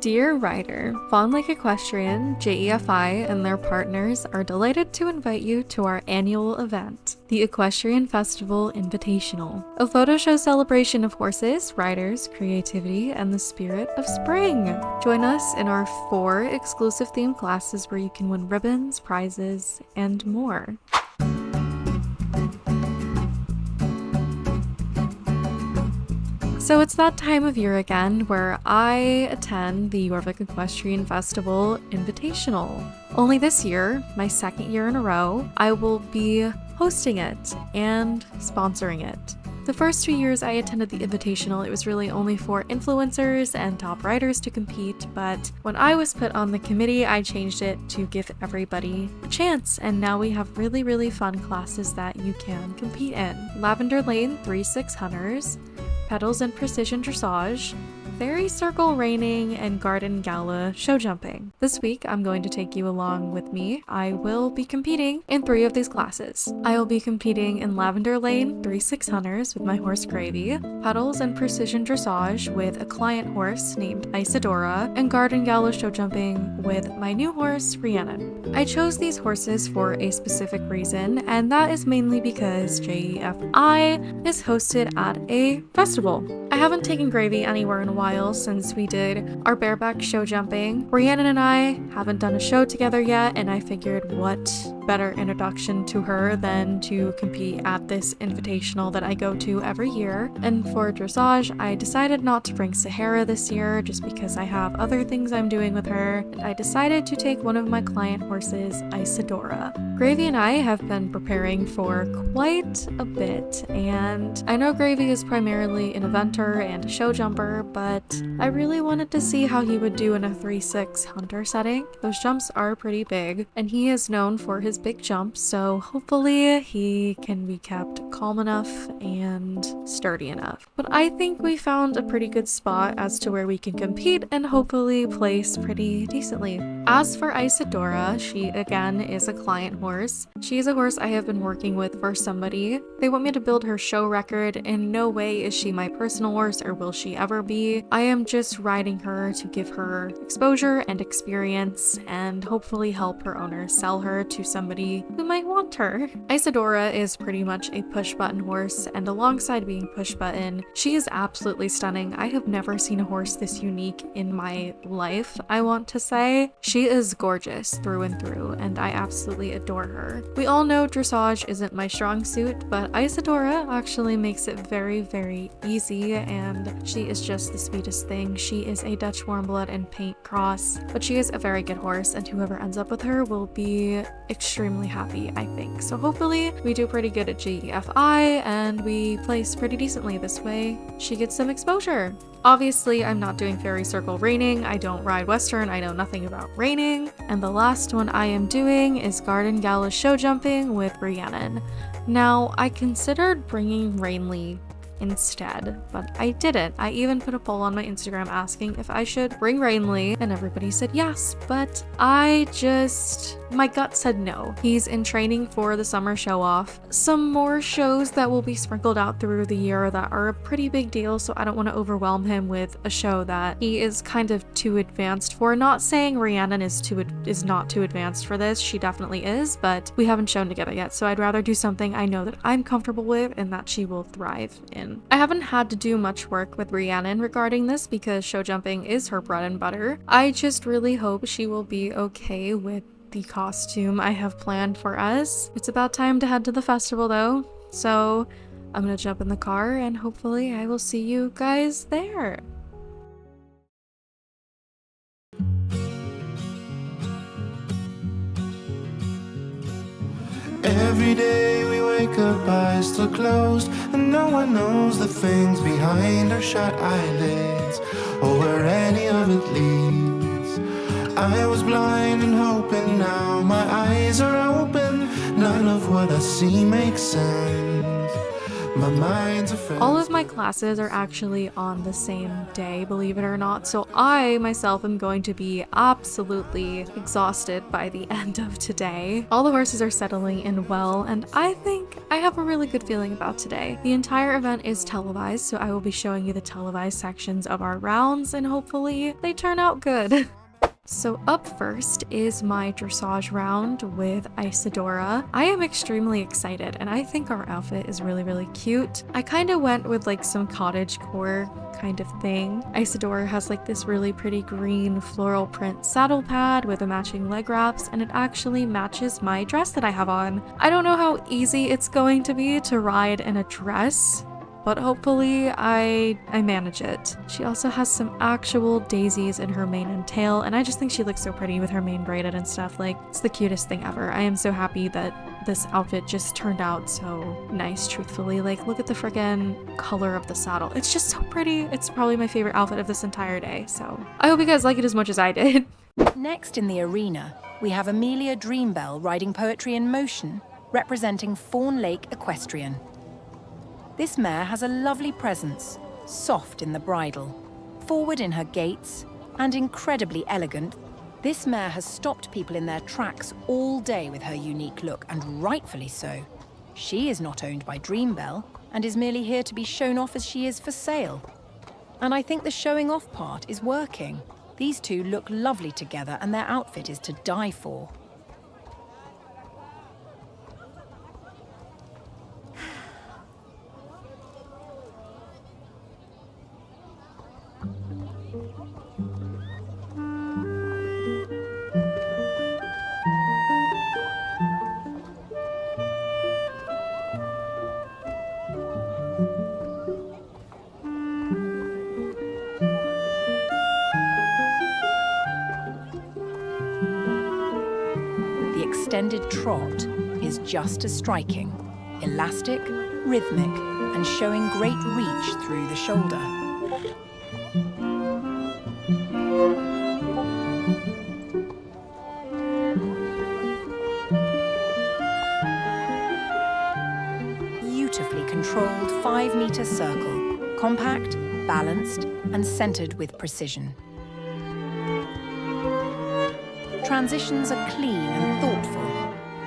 Dear Rider, Fawn Lake Equestrian, JEFI, and their partners are delighted to invite you to our annual event, the Equestrian Festival Invitational, a photo show celebration of horses, riders, creativity, and the spirit of spring. Join us in our 4 exclusive themed classes where you can win ribbons, prizes, and more. So it's that time of year again where I attend the Jorvik Equestrian Festival Invitational. Only this year, my 2nd year in a row, I will be hosting it and sponsoring it. The first 2 years I attended the Invitational, it was really only for influencers and top riders to compete, but when I was put on the committee, I changed it to give everybody a chance, and now we have really fun classes that you can compete in. Lavender Lane 3-6 Hunters, Pedals and Precision Dressage, Fairy Circle Reining, and Garden Gala Show Jumping. This week, I'm going to take you along with me. I will be competing in 3 of these classes. I will be competing in Lavender Lane 3-6 Hunters with my horse Gravy, Pedals and Precision Dressage with a client horse named Isidora, and Garden Gala Show Jumping with my new horse Rhiannon. I chose these horses for a specific reason, and that is mainly because JEFI is hosted at a festival. I haven't taken Gravy anywhere in a while since we did our bareback show jumping. Rhiannon and I haven't done a show together yet, and I figured what better introduction to her than to compete at this invitational that I go to every year. And for dressage, I decided not to bring Sahara this year just because I have other things I'm doing with her, and I decided to take one of my client horses, Isidora. Gravy and I have been preparing for quite a bit, and I know Gravy is primarily an eventer and a show jumper, but I really wanted to see how he would do in a 3-6 hunter setting. Those jumps are pretty big, and he is known for his big jumps, so hopefully he can be kept calm enough and sturdy enough. But I think we found a pretty good spot as to where we can compete and hopefully place pretty decently. As for Isidora, she again is a client horse. She is a horse I have been working with for somebody. They want me to build her show record. In no way is she my personal horse, or will she ever be. I am just riding her to give her exposure and experience and hopefully help her owner sell her to somebody who might want her. Isidora is pretty much a push button horse, and alongside being push button, she is absolutely stunning. I have never seen a horse this unique in my life, I want to say. She is gorgeous through and through, and I absolutely adore her. We all know dressage isn't my strong suit, but Isidora actually makes it very easy, and she is just the sweetest thing. She is a Dutch warmblood and paint cross, but she is a very good horse, and whoever ends up with her will be extremely happy, I think. So hopefully we do pretty good at JEFI and we place pretty decently. This way she gets some exposure. Obviously, I'm not doing Fairy Circle Reining. I don't ride Western. I know nothing about reining. And the last one I am doing is Garden Gala Show Jumping with Rhiannon. Now, I considered bringing Rainley instead, but I didn't. I even put a poll on my Instagram asking if I should bring Rainley, and everybody said yes, but my gut said no. He's in training for the summer show off. Some more shows that will be sprinkled out through the year that are a pretty big deal, so I don't want to overwhelm him with a show that he is kind of too advanced for. Not saying Rhiannon is not too advanced for this, she definitely is, but we haven't shown together yet, so I'd rather do something I know that I'm comfortable with and that she will thrive in. I haven't had to do much work with Rhiannon regarding this because show jumping is her bread and butter. I just really hope she will be okay with the costume I have planned for us. It's about time to head to the festival though, so I'm gonna jump in the car and hopefully I will see you guys there. Every day we wake up, eyes still closed, and no one knows the things behind our shut eyelids, or where any of it leads. I was blind and hoping, now my eyes are open. None of what I see makes sense, My mind's a fence. All of my classes are actually on the same day, believe it or not, so I myself am going to be absolutely exhausted by the end of today. All the horses are settling in well, and I think I have a really good feeling about today. The entire event is televised, so I will be showing you the televised sections of our rounds, and hopefully they turn out good. So up first is my dressage round with Isidora. I am extremely excited and I think our outfit is really cute. I kind of went with like some cottagecore kind of thing. Isidora has like this really pretty green floral print saddle pad with a matching leg wraps, and it actually matches my dress that I have on. I don't know how easy it's going to be to ride in a dress, but hopefully I manage it. She also has some actual daisies in her mane and tail, and I just think she looks so pretty with her mane braided and stuff. Like, it's the cutest thing ever. I am so happy that this outfit just turned out so nice, truthfully. Like, look at the freaking color of the saddle. It's just so pretty. It's probably my favorite outfit of this entire day, so I hope you guys like it as much as I did. Next in the arena, we have Amelia Dreambell riding Poetry in Motion, representing Fawn Lake Equestrian. This mare has a lovely presence, soft in the bridle, forward in her gaits, and incredibly elegant. This mare has stopped people in their tracks all day with her unique look, and rightfully so. She is not owned by Dreambell, and is merely here to be shown off as she is for sale. And I think the showing off part is working. These two look lovely together, and their outfit is to die for. Extended trot is just as striking, elastic, rhythmic, and showing great reach through the shoulder. Beautifully controlled 5-meter circle, compact, balanced, and centered with precision. Transitions are clean and thoughtful.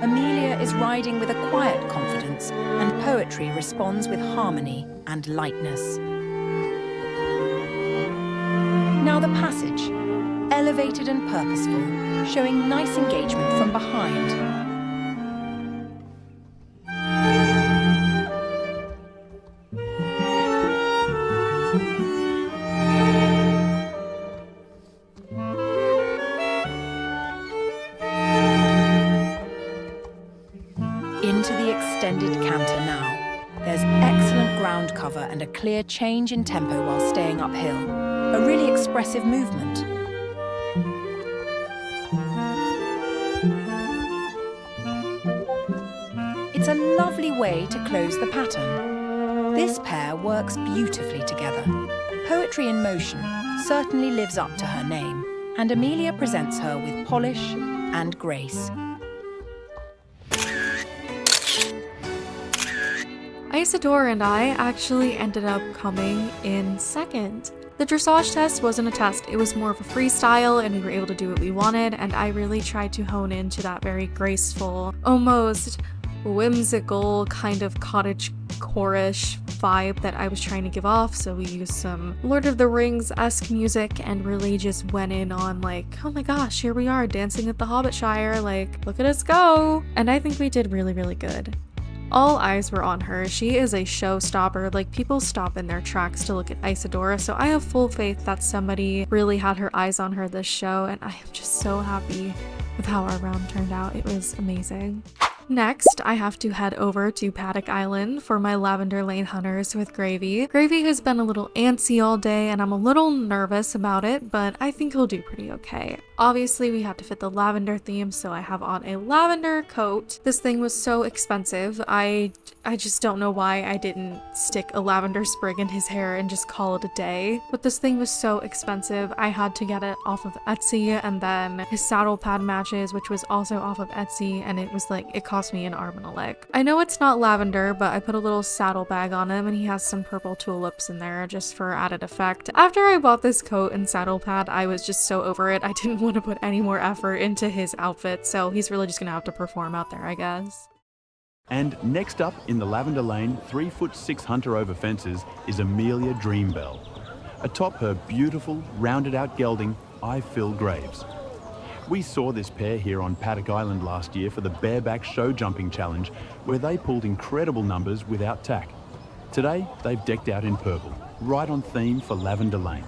Amelia is riding with a quiet confidence, and Poetry responds with harmony and lightness. Now the passage, elevated and purposeful, showing nice engagement from behind. Into the extended canter now. There's excellent ground cover and a clear change in tempo while staying uphill. A really expressive movement. It's a lovely way to close the pattern. This pair works beautifully together. Poetry in Motion certainly lives up to her name, and Amelia presents her with polish and grace. Isidora and I actually ended up coming in second. The dressage test wasn't a test, it was more of a freestyle, and we were able to do what we wanted, and I really tried to hone into that very graceful, almost whimsical kind of cottage-core-ish vibe that I was trying to give off. So we used some Lord of the Rings-esque music and really just went in on like, oh my gosh, here we are dancing at the Hobbitshire, like, look at us go. And I think we did really good. All eyes were on her. She is a showstopper. Like, people stop in their tracks to look at Isidora, so I have full faith that somebody really had her eyes on her this show, and I am just so happy with how our round turned out. It was amazing. Next, I have to head over to Paddock Island for my Lavender Lane Hunters with Gravy. Gravy has been a little antsy all day, and I'm a little nervous about it, but I think he'll do pretty okay. Obviously, we had to fit the lavender theme, so I have on a lavender coat. This thing was so expensive. I just don't know why I didn't stick a lavender sprig in his hair and just call it a day. But this thing was so expensive. I had to get it off of Etsy, and then his saddle pad matches, which was also off of Etsy, and it was like, it cost me an arm and a leg. I know it's not lavender, but I put a little saddle bag on him, and he has some purple tulips in there just for added effect. After I bought this coat and saddle pad, I was just so over it. I didn't want to put any more effort into his outfit, so he's really just gonna have to perform out there, I guess. And next up in the Lavender Lane 3'6" hunter over fences is Amelia Dreambell. Atop her beautiful, rounded out gelding, I Fill Graves. We saw this pair here on Paddock Island last year for the Bareback Show Jumping Challenge, where they pulled incredible numbers without tack. Today, they've decked out in purple, right on theme for Lavender Lane.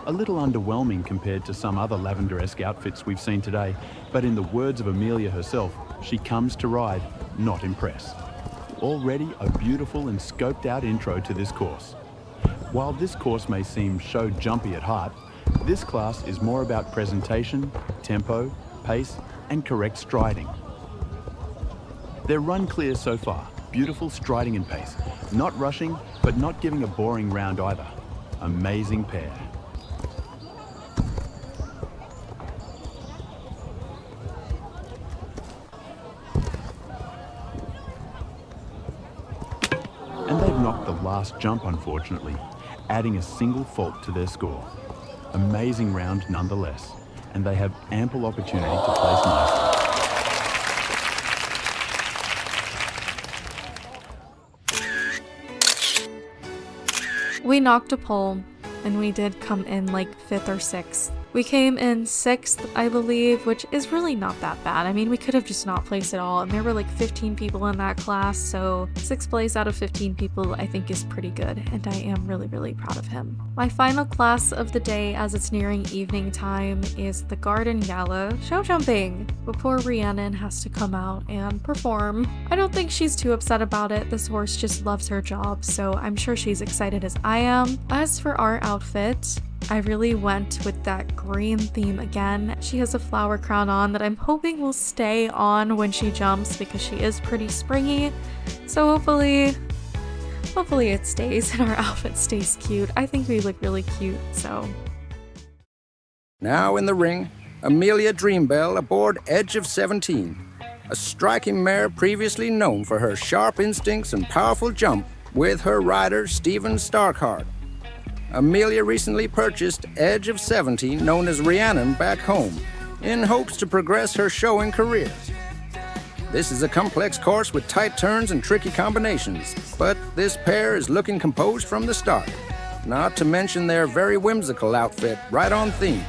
A little underwhelming compared to some other lavender-esque outfits we've seen today, but in the words of Amelia herself, she comes to ride, not impress. Already a beautiful and scoped out intro to this course. While this course may seem show jumpy at heart, this class is more about presentation, tempo, pace, and correct striding. They're run clear so far, beautiful striding and pace, not rushing, but not giving a boring round either. Amazing pair. And they've knocked the last jump, unfortunately, adding a single fault to their score. Amazing round nonetheless, and they have ample opportunity to place nicely. We knocked a pole, and we did come in like 5th or 6th. We came in 6th, I believe, which is really not that bad. I mean, we could have just not placed at all, and there were like 15 people in that class, so 6th place out of 15 people I think is pretty good, and I am really, really proud of him. My final class of the day, as it's nearing evening time, is the Garden Gala show jumping, before Rhiannon has to come out and perform. I don't think she's too upset about it. This horse just loves her job, so I'm sure she's excited as I am. As for our outfit, I really went with that green theme again. She has a flower crown on that I'm hoping will stay on when she jumps because she is pretty springy. So hopefully it stays and our outfit stays cute. I think we look really cute, so. Now in the ring, Amelia Dreambell aboard Edge of 17, a striking mare previously known for her sharp instincts and powerful jump with her rider Stephen Starkheart. Amelia recently purchased Edge of 17, known as Rhiannon, back home, in hopes to progress her showing career. This is a complex course with tight turns and tricky combinations, but this pair is looking composed from the start, not to mention their very whimsical outfit, right on theme.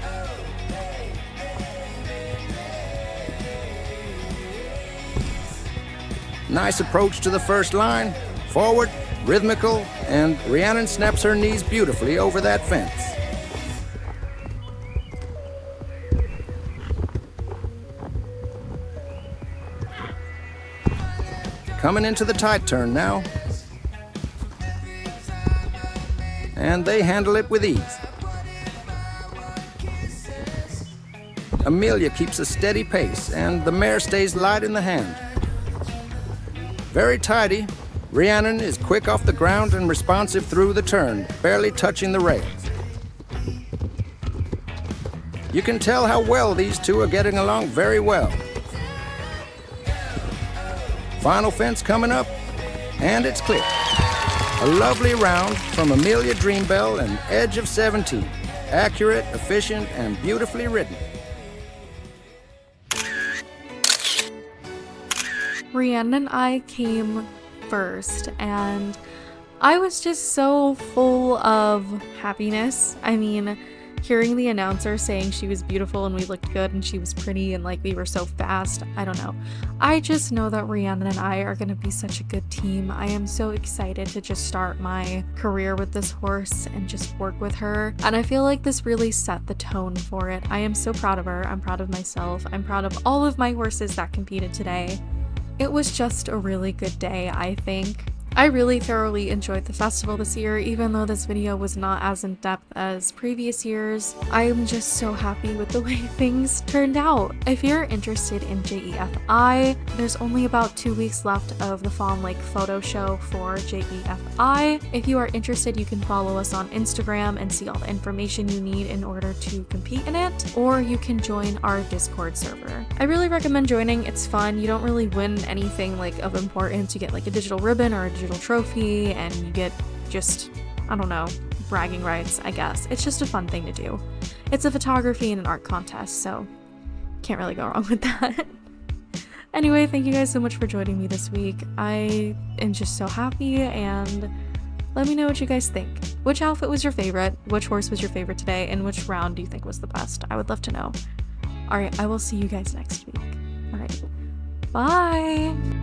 Nice approach to the first line, forward, rhythmical, and Rhiannon snaps her knees beautifully over that fence. Coming into the tight turn now. And they handle it with ease. Amelia keeps a steady pace, and the mare stays light in the hand. Very tidy. Rhiannon is quick off the ground and responsive through the turn, barely touching the rails. You can tell how well these two are getting along very well. Final fence coming up, and it's clear. A lovely round from Amelia Dreambell and Edge of 17. Accurate, efficient, and beautifully ridden. Rhiannon and I came first, and I was just so full of happiness. I mean, hearing the announcer saying she was beautiful and we looked good and she was pretty and like we were so fast, I don't know. I just know that Rhiannon and I are gonna be such a good team. I am so excited to just start my career with this horse and just work with her. And I feel like this really set the tone for it. I am so proud of her. I'm proud of myself. I'm proud of all of my horses that competed today. It was just a really good day, I think. I really thoroughly enjoyed the festival this year, even though this video was not as in-depth as previous years. I am just so happy with the way things turned out. If you're interested in JEFI, there's only about 2 weeks left of the Fawn Lake photo show for JEFI. If you are interested, you can follow us on Instagram and see all the information you need in order to compete in it, or you can join our Discord server. I really recommend joining. It's fun. You don't really win anything like of importance. You get like a digital ribbon or a digital trophy, and you get just, I don't know, bragging rights, I guess. It's just a fun thing to do. It's a photography and an art contest, so can't really go wrong with that. Anyway, thank you guys so much for joining me this week. I am just so happy, and let me know what you guys think. Which outfit was your favorite? Which horse was your favorite today? And which round do you think was the best? I would love to know. Alright, I will see you guys next week. Alright, bye!